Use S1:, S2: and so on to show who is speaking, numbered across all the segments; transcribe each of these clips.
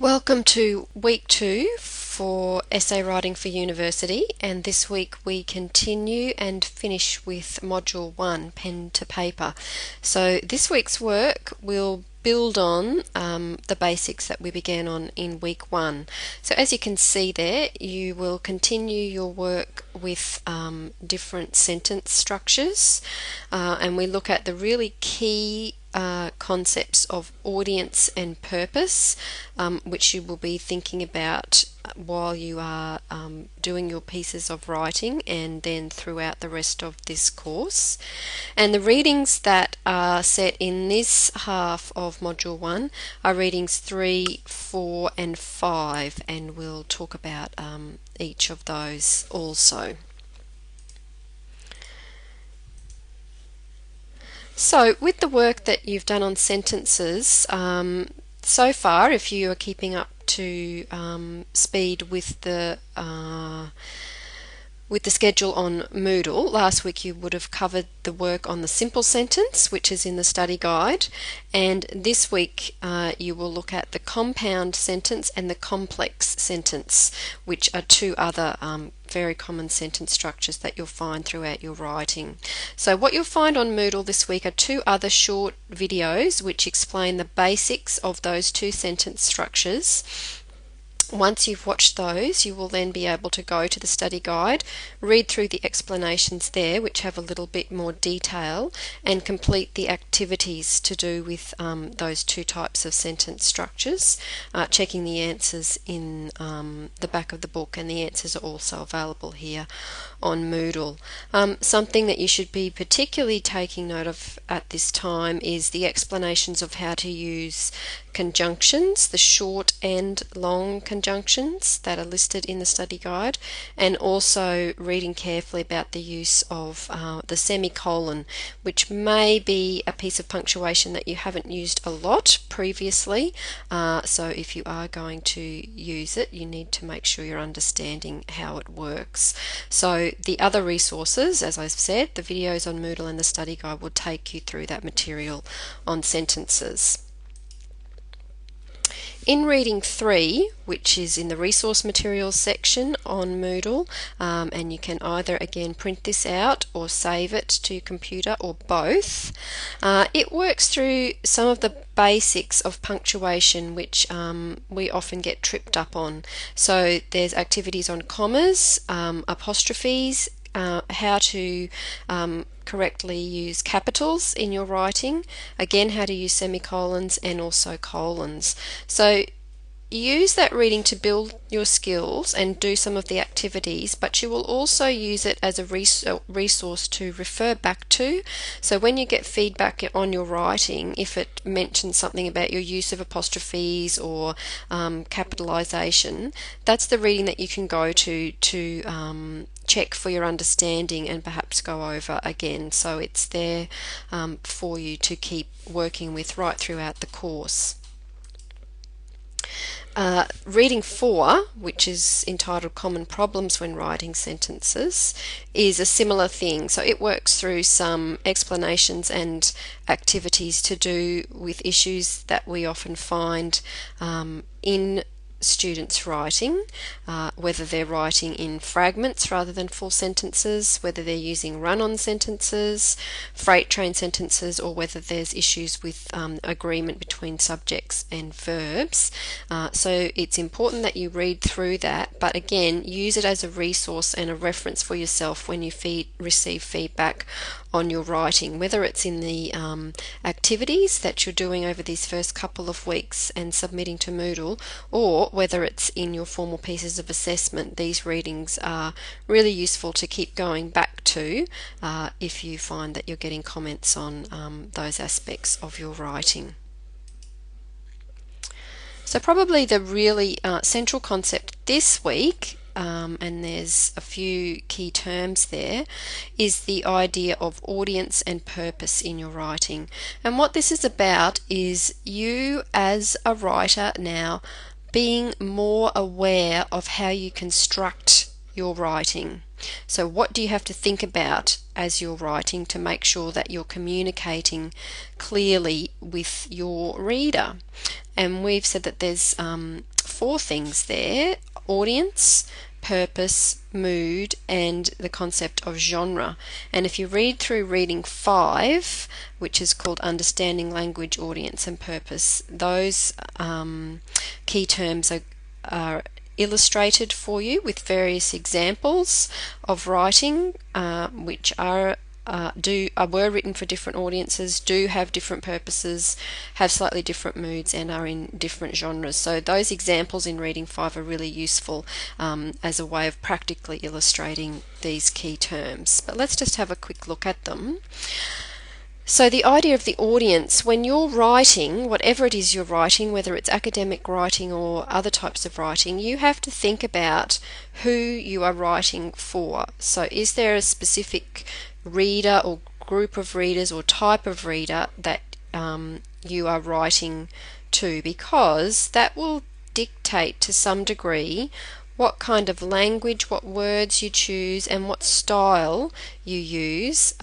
S1: Welcome to week 2 for essay writing for university, and this week we continue and finish with module 1, pen to paper. So this week's work will build on the basics that we began on in week 1. So as you can see there, you will continue your work with different sentence structures, and we look at the really key concepts of audience and purpose, which you will be thinking about while you are doing your pieces of writing and then throughout the rest of this course. And the readings that are set in this half of Module 1 are readings 3, 4 and 5, and we'll talk about each of those also. So with the work that you've done on sentences, so far, if you are keeping up to speed with the schedule on Moodle, last week you would have covered the work on the simple sentence, which is in the study guide, and this week you will look at the compound sentence and the complex sentence, which are two other very common sentence structures that you'll find throughout your writing. So what you'll find on Moodle this week are two other short videos which explain the basics of those two sentence structures. Once you've watched those, you will then be able to go to the study guide, read through the explanations there, which have a little bit more detail, and complete the activities to do with those two types of sentence structures, checking the answers in the back of the book, and the answers are also available here on Moodle. Something that you should be particularly taking note of at this time is the explanations of how to use conjunctions, the short and long conjunctions that are listed in the study guide, and also reading carefully about the use of the semicolon, which may be a piece of punctuation that you haven't used a lot previously, so if you are going to use it, you need to make sure you're understanding how it works. So the other resources, as I've said, the videos on Moodle and the study guide will take you through that material on sentences. In reading 3, which is in the resource materials section on Moodle, and you can either again print this out or save it to your computer or both, it works through some of the basics of punctuation which we often get tripped up on. So there's activities on commas, apostrophes, how to correctly use capitals in your writing, again how to use semicolons and also colons. So use that reading to build your skills and do some of the activities, but you will also use it as a resource to refer back to. So when you get feedback on your writing, if it mentions something about your use of apostrophes or capitalization, that's the reading that you can go to check for your understanding and perhaps go over again. So it's there for you to keep working with right throughout the course. Reading 4, which is entitled Common Problems When Writing Sentences, is a similar thing. So it works through some explanations and activities to do with issues that we often find in students writing, whether they're writing in fragments rather than full sentences, whether they're using run-on sentences, freight train sentences, or whether there's issues with agreement between subjects and verbs. So it's important that you read through that, but again, use it as a resource and a reference for yourself when you receive feedback on your writing, whether it's in the activities that you're doing over these first couple of weeks and submitting to Moodle, or whether it's in your formal pieces of assessment. These readings are really useful to keep going back to if you find that you're getting comments on those aspects of your writing. So probably the really central concept this week, and there's a few key terms there, is the idea of audience and purpose in your writing. And what this is about is you as a writer now being more aware of how you construct your writing. So what do you have to think about as you're writing to make sure that you're communicating clearly with your reader? And we've said that there's 4 things there: audience, purpose, mood, and the concept of genre. And if you read through reading 5, which is called Understanding Language, Audience and Purpose, those key terms are illustrated for you with various examples of writing, which were written for different audiences, do have different purposes, have slightly different moods, and are in different genres. So those examples in reading 5 are really useful as a way of practically illustrating these key terms. But let's just have a quick look at them. So the idea of the audience, when you're writing, whatever it is you're writing, whether it's academic writing or other types of writing, you have to think about who you are writing for. So is there a specific reader or group of readers or type of reader that you are writing to? Because that will dictate to some degree what kind of language, what words you choose, and what style you use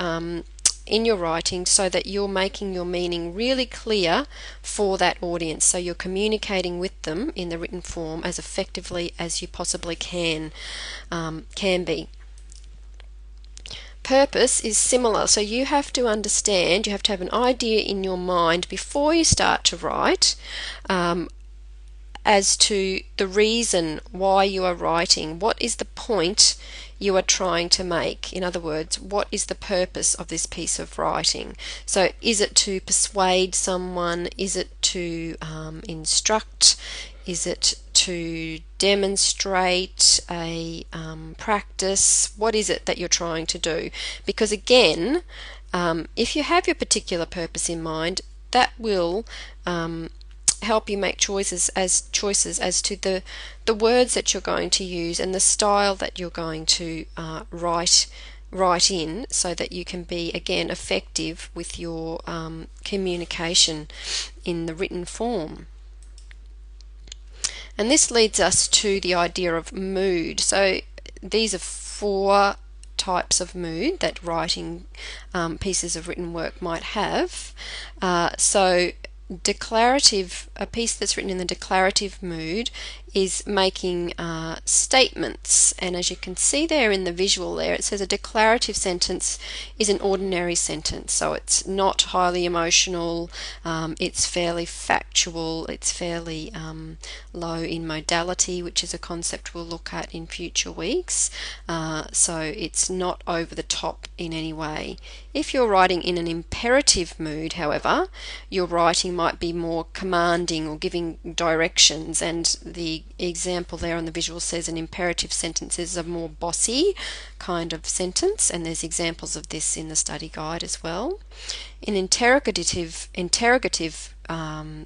S1: in your writing, so that you're making your meaning really clear for that audience. So you're communicating with them in the written form as effectively as you possibly can be. Purpose is similar. So you have to understand, you have to have an idea in your mind before you start to write as to the reason why you are writing. What is the point you are trying to make? In other words, what is the purpose of this piece of writing? So is it to persuade someone? Is it to instruct? Is it to demonstrate a practice? What is it that you're trying to do? Because again, if you have your particular purpose in mind, that will help you make choices as to the words that you're going to use and the style that you're going to write in, so that you can be, again, effective with your communication in the written form. And this leads us to the idea of mood. So these are 4 types of mood that writing pieces of written work might have. So declarative, a piece that's written in the declarative mood is making statements, and as you can see there in the visual there, it says a declarative sentence is an ordinary sentence, so it's not highly emotional, it's fairly factual, it's fairly low in modality, which is a concept we'll look at in future weeks, so it's not over the top in any way. If you're writing in an imperative mood, however, your writing might be more commanding or giving directions, and the example there on the visual says an imperative sentence is a more bossy kind of sentence, and there's examples of this in the study guide as well. An interrogative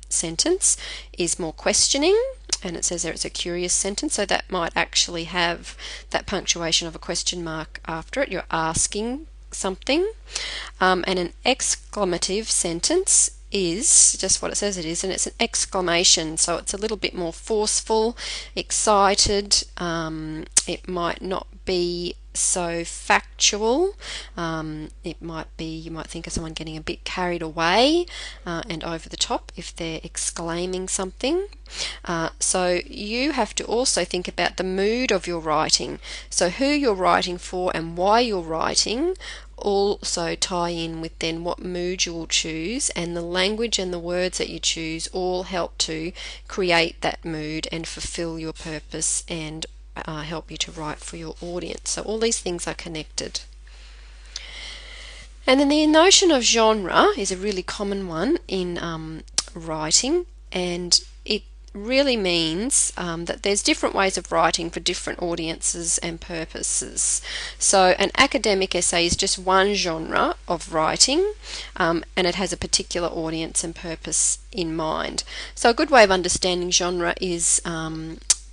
S1: sentence is more questioning, and it says there it's a curious sentence, so that might actually have that punctuation of a question mark after it. You're asking something. And an exclamative sentence is just what it says it is, and it's an exclamation, so it's a little bit more forceful, excited. It might not be so factual. It might be, you might think of someone getting a bit carried away and over the top if they're exclaiming something. So you have to also think about the mood of your writing. So who you're writing for and why you're writing also tie in with then what mood you will choose, and the language and the words that you choose all help to create that mood and fulfill your purpose and help you to write for your audience. So all these things are connected. And then the notion of genre is a really common one in writing, and it really means that there's different ways of writing for different audiences and purposes. So an academic essay is just one genre of writing, and it has a particular audience and purpose in mind. So a good way of understanding genre is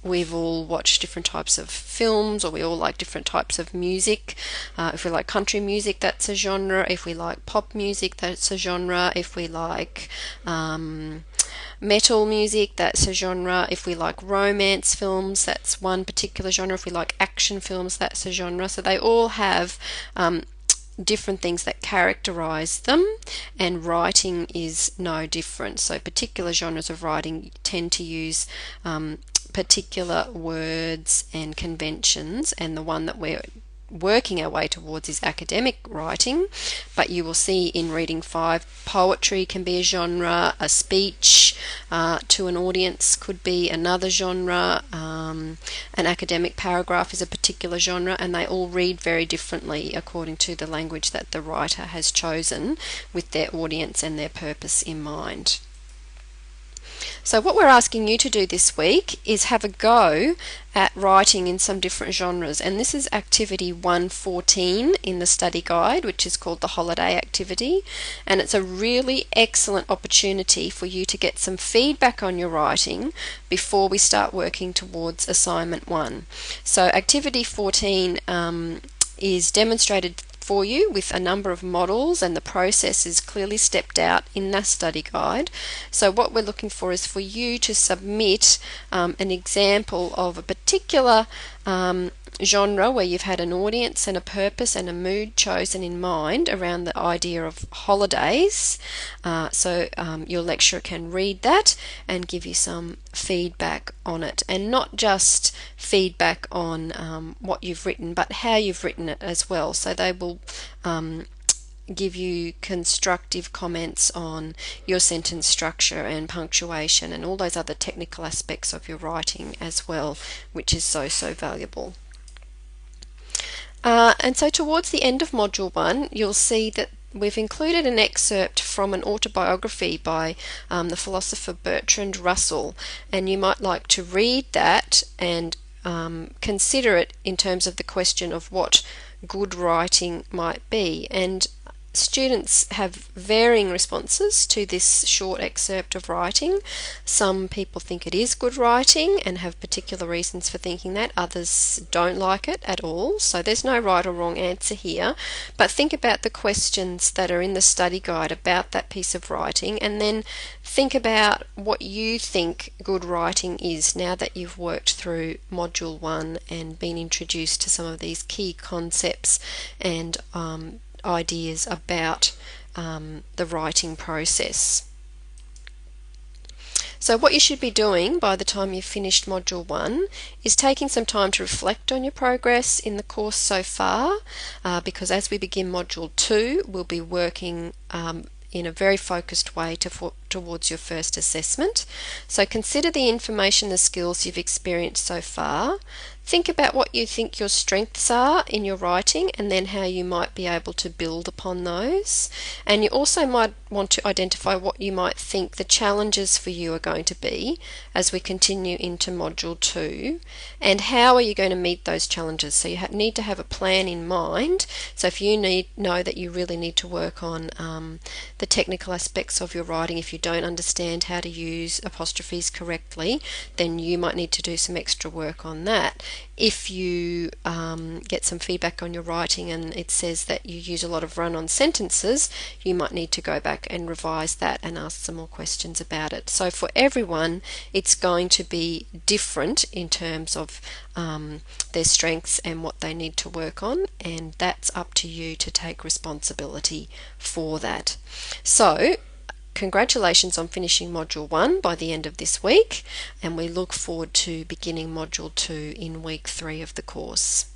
S1: we've all watched different types of films, or we all like different types of music. If we like country music, that's a genre. If we like pop music, that's a genre. If we like metal music, that's a genre. If we like romance films, that's one particular genre. If we like action films, that's a genre. So they all have different things that characterize them, and writing is no different. So particular genres of writing tend to use particular words and conventions, and the one that we're working our way towards is academic writing. But you will see in reading 5, poetry can be a genre, a speech to an audience could be another genre, an academic paragraph is a particular genre, and they all read very differently according to the language that the writer has chosen with their audience and their purpose in mind. So what we're asking you to do this week is have a go at writing in some different genres, and this is activity 114 in the study guide, which is called the holiday activity, and it's a really excellent opportunity for you to get some feedback on your writing before we start working towards assignment 1. So activity 14 is demonstrated for you with a number of models, and the process is clearly stepped out in the study guide. So what we're looking for is for you to submit an example of a particular genre where you've had an audience and a purpose and a mood chosen in mind around the idea of holidays. So your lecturer can read that and give you some feedback on it, and not just feedback on what you've written, but how you've written it as well. So they will give you constructive comments on your sentence structure and punctuation and all those other technical aspects of your writing as well, which is so valuable. And so towards the end of Module 1, you'll see that we've included an excerpt from an autobiography by the philosopher Bertrand Russell, and you might like to read that and consider it in terms of the question of what good writing might be. And students have varying responses to this short excerpt of writing. Some people think it is good writing and have particular reasons for thinking that. Others don't like it at all. So there's no right or wrong answer here. But think about the questions that are in the study guide about that piece of writing, and then think about what you think good writing is now that you've worked through Module 1 and been introduced to some of these key concepts and ideas about the writing process. So what you should be doing by the time you've finished Module 1 is taking some time to reflect on your progress in the course so far, because as we begin Module 2, we'll be working in a very focused way towards your first assessment. So consider the information, the skills you've experienced so far. Think about what you think your strengths are in your writing, and then how you might be able to build upon those. And you also might want to identify what you might think the challenges for you are going to be as we continue into Module 2, and how are you going to meet those challenges. So you need to have a plan in mind. So if you know that you really need to work on the technical aspects of your writing, if you don't understand how to use apostrophes correctly, then you might need to do some extra work on that. If you get some feedback on your writing and it says that you use a lot of run-on sentences, you might need to go back and revise that and ask some more questions about it. So for everyone, it's going to be different in terms of their strengths and what they need to work on, and that's up to you to take responsibility for that. So congratulations on finishing Module 1 by the end of this week, and we look forward to beginning Module 2 in week 3 of the course.